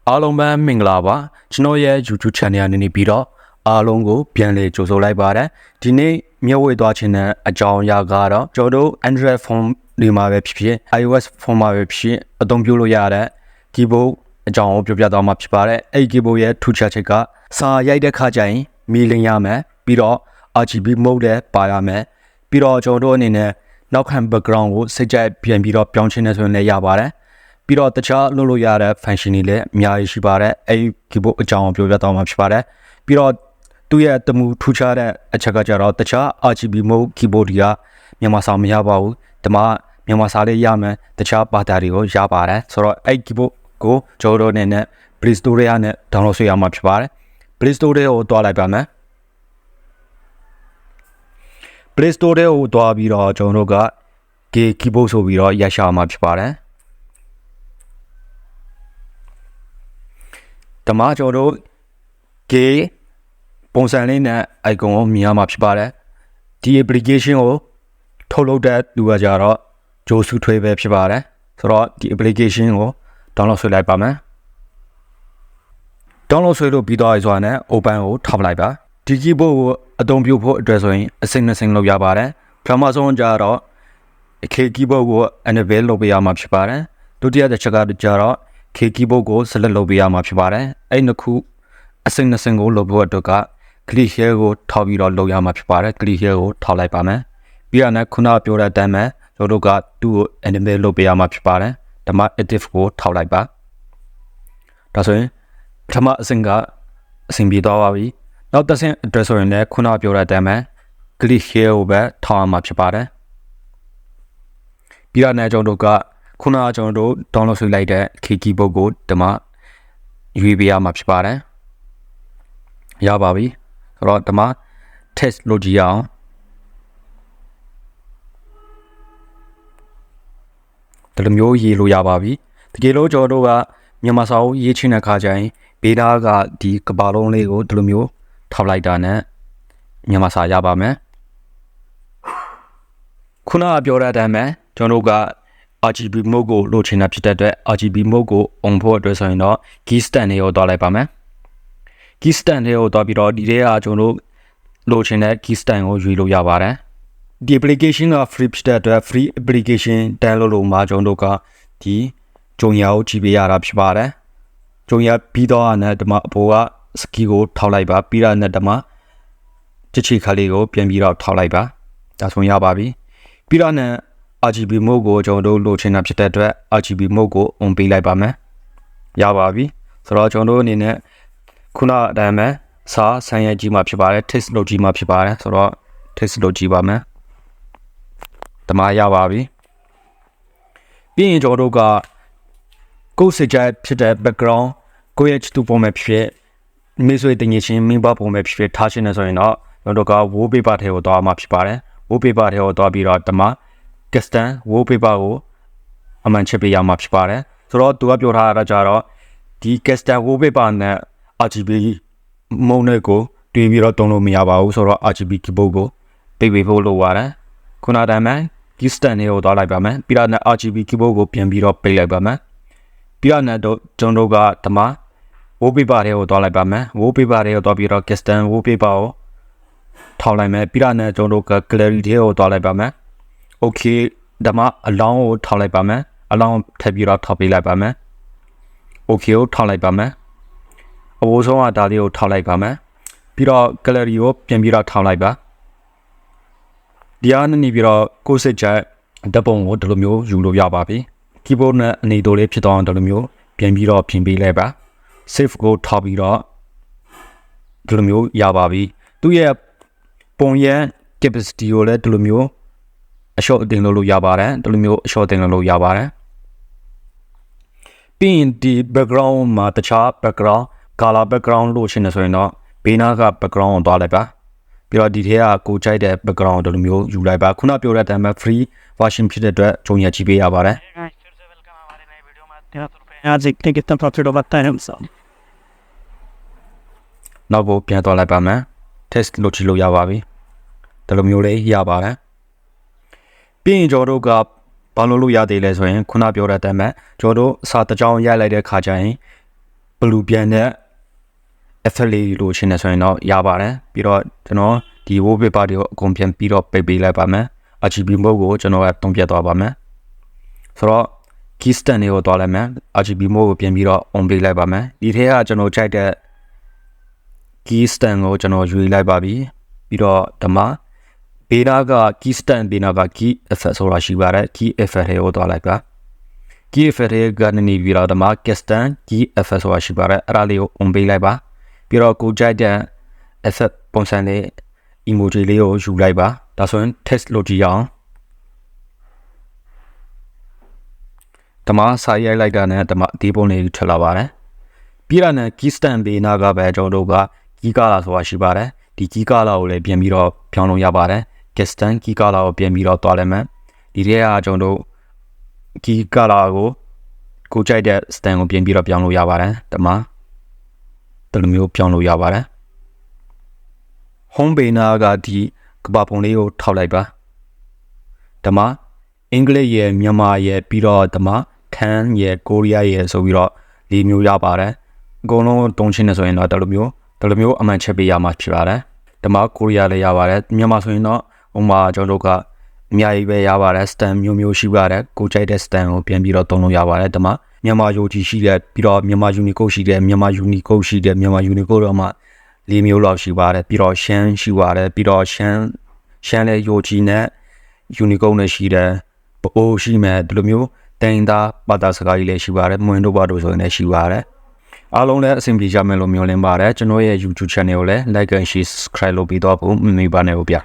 အားလုံးပဲမင်္ဂလာပါကျွန်တော်ရဲ့ YouTube channel အနေနဲ့ပြီးတော့အားလုံးကိုပြန်လည်ကြိုဆိုလိုက်ပါတယ်ဒီနေ့မျက်ဝေသွားခြင်းတဲ့အကြောင်းအရာကတော့ကျွန်တော်တို့ Android phone တွေမှာပဲဖြစ်ဖြစ် iOS phone မှာပဲဖြစ်ဖြစ်အသုံးပြုလို့ရတဲ့ keyboard အကြောင်းကိုပြောပြသွားမှာဖြစ်ပါတယ်အဲ့ဒီ keyboard ရဲ့ထူးခြားချက်ကစာရိုက်တဲ့ခါကျရင်မီလင်းရမယ်ပြီးတော့ RGB mode နဲ့ပါရမယ်ပြီးတော့ကျွန်တော်တို့အနေနဲ့နောက်ခံ background ကိုစိတ်ကြိုက်ပြန်ပြီးတော့ပြောင်းချင်နေဆိုရင်လည်းရပါတယ်ပြီးတော့တခြားလုပ်လို့ရတဲ့ function တွေလည်းအများကြီးရှိပါတယ်အဲ့ဒီ keyboard အကြောင်းကိုပြောပြသွားမှာဖြစ်ပါတယ်ပြီးတော့သူ့ရဲ့တမူထူးခြားတဲ့အချက်ကကြတော့တခြား RGB mode keyboard တွေကမြန်မာစာမရပါဘူးဒီမှာမြန်မာစာလေးရမယ်တခြားဘာသာတွေကိုရပါတယ်ဆိုတော့အဲ့ keyboard ကိုကျွန်တော်တို့အနေနဲ့ Play Store ထဲကနေ download ဆွဲရမှာဖြစ်ပါတယ် Play Store ထဲကိုတွားလိုက်ပါမယ် Play Store ထဲကိုတွားပြီးတော့ကျွန်တော်တို့က keyboard ဆိုပြီးတော့ရရှာမှာဖြစ်ပါတယ်တမကျွန်တော်တို့ ပုံစံလေးနဲ့ icon ကိုမြင်ရမှာဖြစ်ပါတယ်ဒီ application ကိုထုတ်လုပ်တဲ့လူကကြတော့ဂျိုးစုထွေးပဲဖြစ်ပါတယ်ဆိုတော့ဒီ application ကို download ဆွဲလိုက်ပါမယ် download ဆွဲလို့ပြီးသွားပြီဆိုတာနဲ့ open ကိုထောက်လိုက်ပါဒီ keyboard ကိုအသုံးပြုဖို့အတွက်ဆိုရင်အစိမ့်နှစ်စိမ့်လုပ်ရပါတယ်ပထမဆုံးကြတော့ keyboard ကို enable လုပ်ပေးရမှာဖြစ်ပါတယ်ဒုတိယတစ်ချက်ကကြတော့keyboard ကို select လုပ်ပေးရမှာဖြစ်ပါတယ်အဲ့နှစ်ခုအစိမ့်နှစ်စိမ့်ကိုလုပ်ဖို့အတွက်က click here ကိုထောက်ပြီးတော့လုပ်ရမှာဖြစ်ပါတယ် click here ကိုထောက်လိုက်ပါမယ်ပြီးတော့ခုနပြောတဲ့အတိုင်းပဲကျွန်တော်တို့ကသူ့ကို enable လုပ်ပေးရမှာဖြစ်ပါတယ်ဒါမှ active ကိုထောက်လိုက်ပါဒါဆိုရင်ပထမအဆင့်ကအဆင်ပြေသွားပါပြီနောက်တစ်ဆင့်အတွက်ဆိုရင်လည်းခုနပြောတဲ့အတိုင်းပဲ click here ကိုပဲထောက်ရမှာဖြစ်ပါတယ်ပြီးတော့ကျွန်တော်တို့ကခုနကကျွန်တော်တို့ download ဆွဲလိုက်တဲ့ keyboard ကိုဒီမှာရွေးပေးရမှာဖြစ်ပါတယ်ရပါပြီဆိုတော့ဒီမှာ test လုပ်ကြည့်အောင်ဒီလိုမျိုးရေးလို့ရပါပြီတကယ်လို့ကျွန်တော်တို့ကမြန်မာစာအုပ်ရေးချင်တဲ့ခါကျရင်ဘေးနားကဒီကဘာလုံးလေးကိုဒီလိုမျိုးထောက်လိုက်တာနဲ့မြန်မာစာရပါမယ်ခုနကပြောတဲ့အတိုင်းပဲကျွန်တော်တို့ကRGB mode ကိုလိုချင်တာဖြစ်တဲ့အတွက် RGB mode ကို on ဖို့အတွက်ဆိုရင်တော့ key stand တွေကိုတွားလိုက်ပါမယ် key stand တွေကိုတွားပြီးတော့ဒီထဲကကျွန်တော်တို့လိုချင်တဲ့ key stand ကိုရွေးလို့ရပါတယ်ဒီ application က free ဖြစ်တဲ့အတွက် free application download လုပ်မှာကျွန်တော်တို့ကဒီဂျုံညာကိုကြည့်ပေးရတာဖြစ်ပါတယ်ဂျုံညာပြီးတော့နဲ့ဒီမှာအပေါ်က ski ကိုထောက်လိုက်ပါပြီးတော့နဲ့ဒီမှာချစ်ချီခါလေးကိုပြန်ပြီးတော့ထောက်လိုက်ပါဒါဆိုရပါပြီပြီးတော့နဲ့ RGB mode ကိုကျွန်တော်တို့လိုချင်တာဖြစ်တဲ့အတွက် RGB mode ကို on ပေးလိုက်ပါမယ်ရပါပြီဆိုတော့ကျွန်တော်တို့အနေနဲ့ခုနအတိုင်းပဲစာဆန်းရဲကြီးမှာဖြစ်ပါတယ် text လုပ်ကြီးမှာဖြစ်ပါတယ်ဆိုတော့ text လုပ်ကြည့်ပါမယ်ဒီမှာရပါပြီပြီးရင်ကျွန်တော်တို့ကကိုယ်စကြဖြစ်တဲ့ background ကိုယ့်ရဲ့ချစ်သူပုံမဲ့ဖြစ်မိတ်ဆွေတင်ငယ်ချင်းမိဘပုံမဲ့ဖြစ်ထားခြင်းနဲ့ဆိုရင်တော့ကျွန်တော်တို့က wallpaper ထဲကိုသွားမှာဖြစ်ပါတယ် wallpaper ထဲကိုသွားပြီးတော့ဒီမှာ custom wallpaper ကိုအမှန်ချက်ပေးရမှာဖြစ်ပါတယ်ဆိုတော့သူကပြောထားတာကြတော့ဒီ custom wallpaper နဲ့ RGB mode နဲ့ကိုတွဲပြီးတော့တုံးလို့မရပါဘူးဆိုတော့ RGB keyboard ကိုပိတ်ပေးဖို့လိုပါတယ်ခုနတိုင်းမှာ key stand တွေကိုတွားလိုက်ပါမယ်ပြီးတော့ RGB keyboard ကိုပြန်ပြီးတော့ပိတ်လိုက်ပါမယ်ပြီးတော့ကျွန်တော်တို့ကဒီမှာ wallpaper တွေကိုတွားလိုက်ပါမယ် wallpaper တွေကိုတွားပြီးတော့ custom wallpaper ကိုထောက်လိုက်မယ်ပြီးတော့ကျွန်တော်တို့က clarity ကိုတွားလိုက်ပါမယ်okay ဒါမှအလောင်းကိုထောက်လိုက်ပါမယ်အလောင်းထပ်ပြီးတော့ထောက်ပေးလိုက်ပါမယ် okay ကိုထောက်လိုက်ပါမယ်အဝိုးဆုံးကဒါလေးကိုထောက်လိုက်ပါမယ်ပြီးတော့ gallery ကိုပြန်ပြီးတော့ထောက်လိုက်ပါဒီအားနဲ့နေပြီးတော့ကိုယ်စစ်ချက်ဓာတ်ပုံကိုဒီလိုမျိုးယူလို့ရပါပြီ keyboard နဲ့အနေတိုလေးဖြစ်သွားအောင်ဒီလိုမျိုးပြန်ပြီးတော့ပြင်ပေးလိုက်ပါ save ကိုထောက်ပြီးတော့ဒီလိုမျိုးရပါပြီသူ့ရဲ့ပုံရဲ့ capacity ကိုလည်းဒီလိုမျိုးအရှော့အတင်လို့ရပါတယ်ဒီလိုမျိုးအရှော့တင်လို့ရပါတယ်ပြီးရင်ဒီ background မှာတခြား background color background လို့ရှင်းနေဆိုရင်တော့ဘေးနားက background ကိုတွားလိုက်ပါပြီးတော့ဒီထဲကကိုကြိုက်တဲ့ background ဒီလိုမျိုးယူလိုက်ပါခုနပြောတဲ့အတိုင်းပဲ free version ဖြစ်တဲ့အတွက်ဂျုံညာကြည့်ပေးရပါတယ်आज देखते हैं कितना प्रॉफिट होता है हम सब နောက်ကိုပြန်သွားလိုက်ပါမယ် test လုပ်ကြည့်လို့ရပါပြီဒီလိုမျိုးလေးရပါတယ်ပြီးရင်ကျွန်တော်တို့က ဘာလို့လို့ရသေးလဲဆိုရင်ခုနပြောတဲ့အတိုင်းပဲကျွန်တော်တို့စာတစ်ကြောင်းရိုက်လိုက်တဲ့ခါကျရင်ဘလူးပြန်တဲ့ affiliate လို့ရှင်းနေဆိုရင်တော့ရပါတယ်ပြီးတော့ကျွန်တော်ဒီ wallpaper တွေကိုအကုန်ပြန်ပြီးတော့ပိတ်ပေးလိုက်ပါမယ် RGB mode ကိုကျွန်တော်ကတုံးပြတ်သွားပါမယ်ဆိုတော့ key stand တွေကိုတွားလိုက်မယ် RGB mode ကိုပြန်ပြီးတော့ on ပေးလိုက်ပါမယ်ဒီထဲကကျွန်တော်ကြိုက်တဲ့ key stand ကိုကျွန်တော်ယူလိုက်ပါပြီပြီးတော့ဒီမှာဘေးနာက key stand ဘေးနာက key effect ဆိုတာရှိပါတယ် key effect တွေကိုတွားလိုက်ပါ key effect တွေကနေပြီးတော့ဒီမှာ stand key effect ဆိုတာရှိပါတယ်အဲ့ဒါလေးကို on ပေးလိုက်ပါပြီးတော့ကိုကြိုက်တဲ့ effect ပုံစံလေး emoji လေးကိုယူလိုက်ပါဒါဆိုရင် text လို့ကြည့်အောင်ဒီမှာစာရိုက်လိုက်တာနဲ့ဒီမှာဒီပုံလေးထွက်လာပါတယ်ပြီးတော့နဲ့ key stand ဘေးနာကပဲကျွန်တော်တို့က key color ဆိုတာရှိပါတယ်ဒီ key color ကိုလည်းပြန်ပြီးတော့ပြောင်းလို့ရပါတယ် stand key color ကိုပြန်ပြီးတော့တွားလိုက်မယ်ဒီထဲကကျွန်တော်တို့ key color ကိုကြိုက်တဲ့ stand ကိုပြန်ပြီးတော့ပြောင်းလို့ရပါတယ်ဒီမှာဒီလိုမျိုးပြောင်းလို့ရပါတယ် home page နာကဒီကဘာပုံလေးကိုထောက်လိုက်ပါဒီမှာအင်္ဂလိပ်ရဲ့မြန်မာရဲ့ပြီးတော့ဒီမှာခန်းရဲ့ကိုရီးယားရဲ့ဆိုပြီးတော့၄မျိုးရပါတယ်အကုန်လုံးတုံးချင်းနေဆိုရင်တော့ဒီလိုမျိုးအမှန်ချက်ပေးရမှာဖြစ်ပါတယ်ဒီမှာကိုရီးယားလည်းရပါတယ်မြန်မာဆိုရင်တော့ဟိုမှာကျွန်တော်တို့ကအများကြီးပဲရပါတယ် stand မျိုးရှိပါတယ်ကိုကြိုက်တဲ့ stand ကိုပြန်ပြီးတော့သုံးလို့ရပါတယ်ဒီမှာမြန်မာယိုကြီးရှိတဲ့ပြီးတော့မြန်မာ Unicode ရှိတယ်မြန်မာ Unicode ရှိတယ်မြန်မာ Unicode တော့မှ၄မျိုးလောက်ရှိပါတယ်ပြီးတော့ရှမ်းရှိပါတယ်ပြီးတော့ရှမ်းလည်းယိုကြီးနဲ့ Unicode နဲ့ရှိတယ်ပိုးရှိမယ်ဒီလိုမျိုးတိုင်းသားဘာသာစကားကြီးလည်းရှိပါတယ်မွင်တို့ဘာတို့ဆိုရင်လည်းရှိပါတယ်အားလုံးလည်းအဆင်ပြေကြမယ်လို့မျှော်လင့်ပါတယ်ကျွန်တော်ရဲ့ YouTube channel ကိုလည်း like and share subscribe လုပ်ပြီးတော့ဖို့မမေ့ပါနဲ့ဘူးဗျာ